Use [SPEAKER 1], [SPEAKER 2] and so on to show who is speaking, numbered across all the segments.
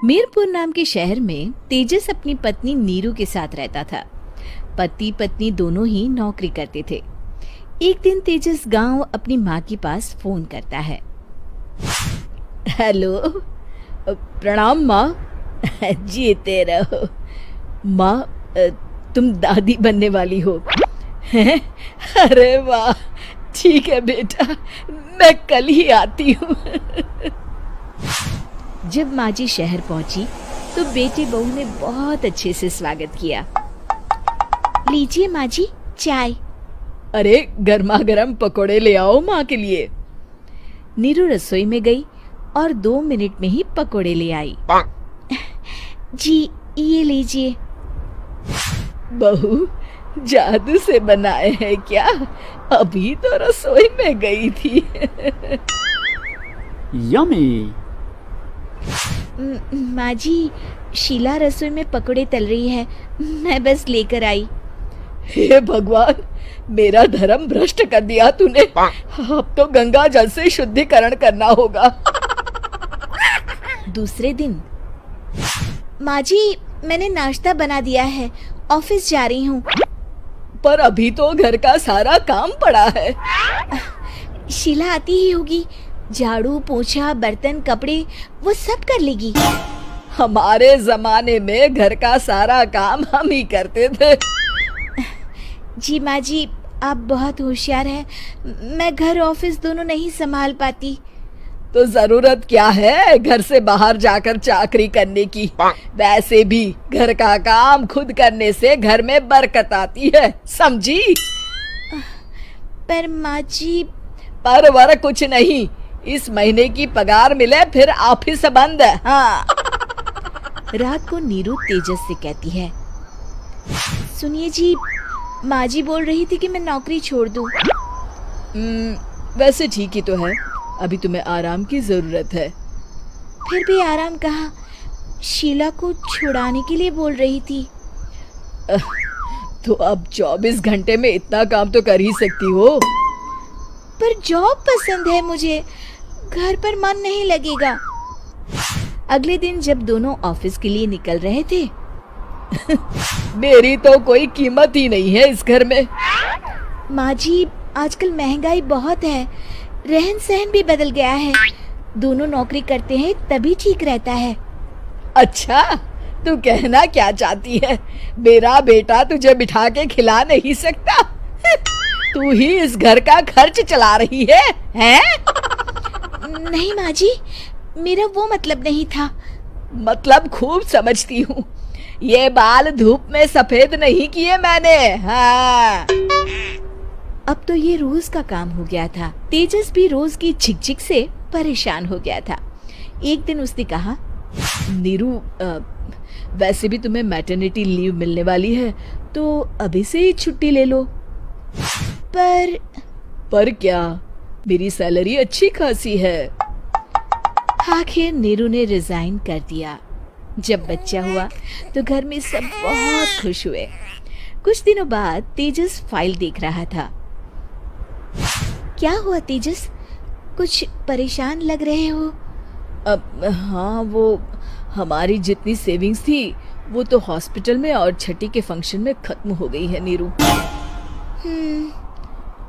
[SPEAKER 1] मीरपुर नाम के शहर में तेजस अपनी पत्नी नीरू के साथ रहता था। पति पत्नी दोनों ही नौकरी करते थे। एक दिन तेजस गांव अपनी माँ के पास फोन करता है।
[SPEAKER 2] हेलो, प्रणाम माँ। जीते रहो माँ, तुम दादी बनने वाली हो हैं? अरे वाह, ठीक है बेटा, मैं कल ही आती हूँ।
[SPEAKER 1] जब माँ जी शहर पहुंची तो बेटी बहू ने बहुत अच्छे से स्वागत किया। लीजिए माँ जी चाय।
[SPEAKER 2] अरे गर्मा गर्म पकोड़े ले आओ माँ के लिए।
[SPEAKER 1] नीरू रसोई में गई और 2 मिनट में ही पकोड़े ले आई। जी ये लीजिए।
[SPEAKER 2] बहू जादू से बनाए हैं क्या? अभी तो रसोई में गई थी।
[SPEAKER 3] यम्मी।
[SPEAKER 1] माँ जी, शीला रसोई में पकोड़े तल रही है, मैं बस लेकर आई।
[SPEAKER 2] हे भगवान, मेरा धर्म भ्रष्ट कर दिया तूने। अब तो गंगा जल से शुद्धिकरण करना होगा।
[SPEAKER 1] दूसरे दिन, माँ जी मैंने नाश्ता बना दिया है, ऑफिस जा रही हूँ।
[SPEAKER 2] पर अभी तो घर का सारा काम पड़ा है।
[SPEAKER 1] शीला आती ही होगी, झाड़ू पोछा बर्तन कपड़े वो सब कर लेगी।
[SPEAKER 2] हमारे जमाने में घर का सारा काम हम ही करते थे।
[SPEAKER 1] जी माँ जी, आप बहुत होशियार हैं, मैं घर ऑफिस दोनों नहीं संभाल पाती।
[SPEAKER 2] तो जरूरत क्या है घर से बाहर जाकर चाकरी करने की? वैसे भी घर का काम खुद करने से घर में बरकत आती है, समझी?
[SPEAKER 1] पर माँ जी।
[SPEAKER 2] पर वर कुछ नहीं, इस महीने की पगार मिले फिर ऑफिस बंद है। हाँ।
[SPEAKER 1] रात को नीरू तेजस से कहती है, सुनिए जी, माँ जी बोल रही थी कि मैं नौकरी छोड़ दूं।
[SPEAKER 2] वैसे ठीक ही तो है, अभी तुम्हें आराम की जरूरत है।
[SPEAKER 1] फिर भी आराम कहाँ, शीला को छुड़ाने के लिए बोल रही थी।
[SPEAKER 2] तो अब 24 घंटे में इतना काम तो कर ही सकती हो।
[SPEAKER 1] पर जॉब पसंद है मुझे, घर पर मन नहीं लगेगा। अगले दिन जब दोनों ऑफिस के लिए निकल रहे थे,
[SPEAKER 2] मेरी तो कोई कीमत ही नहीं है इस घर में।
[SPEAKER 1] माँ जी आजकल महंगाई बहुत है, रहन सहन भी बदल गया है, दोनों नौकरी करते हैं तभी ठीक रहता है।
[SPEAKER 2] अच्छा, तू कहना क्या चाहती है? मेरा बेटा तुझे बिठा के खिला नहीं सकता? तू ही इस घर का खर्च चला रही है, हैं?
[SPEAKER 1] नहीं माँ जी, मेरा वो मतलब नहीं था।
[SPEAKER 2] मतलब खूब समझती हूँ, ये बाल धूप में सफेद नहीं किए मैंने। हाँ।
[SPEAKER 1] अब तो ये रोज का काम हो गया था। तेजस भी रोज की झिकझिक से परेशान हो गया था। एक दिन उसने कहा,
[SPEAKER 2] नीरू, वैसे भी तुम्हें मैटरनिटी लीव मिलने वाली है, तो अभी से ही छुट्टी ले लो। पर क्या, मेरी सैलरी अच्छी खासी है।
[SPEAKER 1] आखिर नीरू ने रिजाइन कर दिया। जब बच्चा हुआ तो घर में सब बहुत खुश हुए। कुछ दिनों बाद तेजस फाइल देख रहा था। क्या हुआ तेजस, कुछ परेशान लग रहे हो?
[SPEAKER 2] हाँ, वो हमारी जितनी सेविंग्स थी वो तो हॉस्पिटल में और छठी के फंक्शन में खत्म हो गई है नीरू।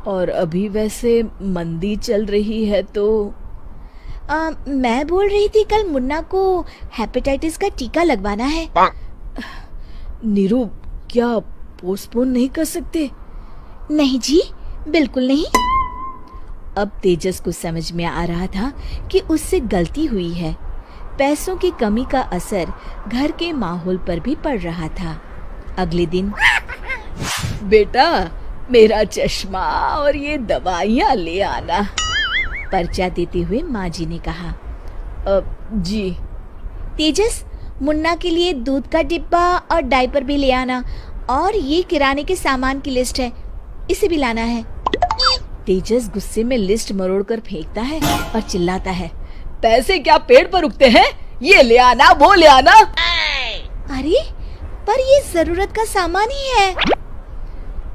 [SPEAKER 2] और अभी वैसे मंदी चल रही है तो
[SPEAKER 1] मैं बोल रही थी कल मुन्ना को हेपेटाइटिस का टीका लगवाना है।
[SPEAKER 2] नीरू, क्या पोस्टपोन नहीं कर सकते?
[SPEAKER 1] नहीं जी, बिल्कुल नहीं। अब तेजस को समझ में आ रहा था कि उससे गलती हुई है। पैसों की कमी का असर घर के माहौल पर भी पड़ रहा था। अगले दिन,
[SPEAKER 2] बेटा मेरा चश्मा और ये दवाइयाँ ले आना,
[SPEAKER 1] पर्चा देते हुए माँ जी ने कहा।
[SPEAKER 2] जी।
[SPEAKER 1] तेजस, मुन्ना के लिए दूध का डिब्बा और डायपर भी ले आना, और ये किराने के सामान की लिस्ट है, इसे भी लाना है। तेजस गुस्से में लिस्ट मरोड़कर फेंकता है और चिल्लाता है,
[SPEAKER 2] पैसे क्या पेड़ पर उगते हैं? ये ले आना, वो ले आना।
[SPEAKER 1] अरे पर ये जरूरत का सामान ही है।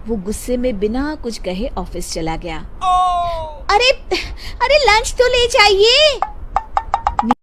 [SPEAKER 1] वो गुस्से में बिना कुछ कहे ऑफिस चला गया। अरे लंच तो ले जाइए।